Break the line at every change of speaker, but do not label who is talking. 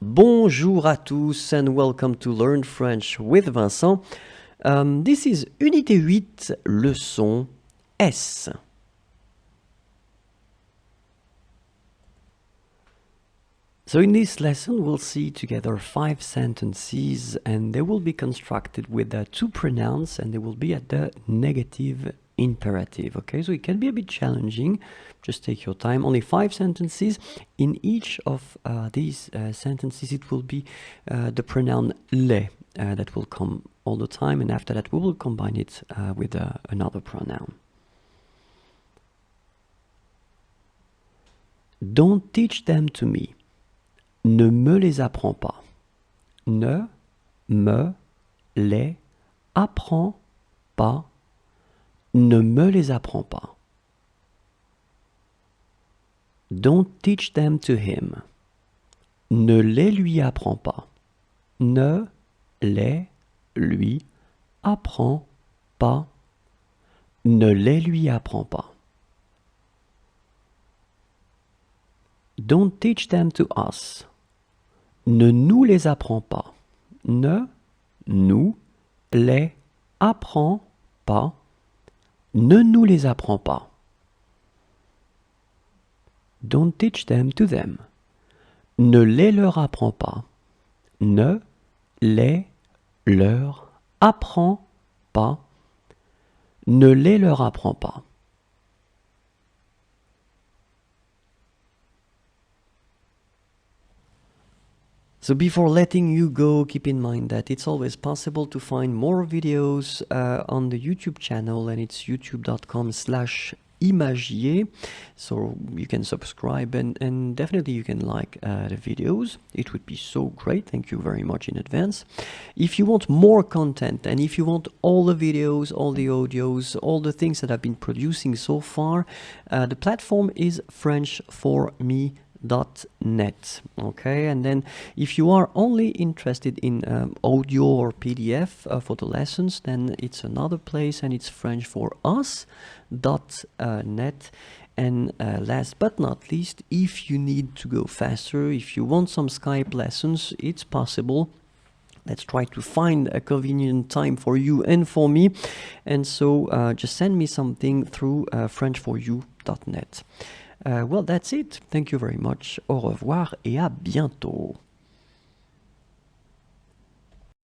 Bonjour à tous and welcome to Learn French with Vincent. This is Unité 8, leçon S. So in this lesson we'll see together 5 sentences and they will be constructed with 2 pronouns and they will be at the negative imperative. Okay, so it can be a bit challenging. Just take your time. Only 5 sentences. In each of these sentences it will be the pronoun les that will come all the time, and after that we will combine it with another pronoun. Don't teach them to me. Ne me les apprends pas. Ne me les apprends pas. Ne me les apprends pas. Don't teach them to him. Ne les lui apprends pas. Ne les lui apprends pas. Ne les lui apprends pas. Don't teach them to us. Ne nous les apprends pas. Ne nous les apprends pas. Ne nous les apprends pas. Don't teach them to them. Ne les leur apprends pas. Ne les leur apprends pas. Ne les leur apprends pas. So before letting you go, keep in mind that it's always possible to find more videos on the YouTube channel, and it's youtube.com/imagier. So you can subscribe and definitely you can like the videos. It would be so great. Thank you very much in advance. If you want more content and if you want all the videos, all the audios, all the things that I've been producing so far, the platform is frenchforme.net. Okay, and then if you are only interested in audio or PDF for the lessons, then it's another place, and it's frenchforus.net. And last but not least, if you need to go faster, if you want some Skype lessons, it's possible. Let's try to find a convenient time for you and for me. And so just send me something through frenchforyou.net. Well, that's it. Thank you very much. Au revoir et à bientôt.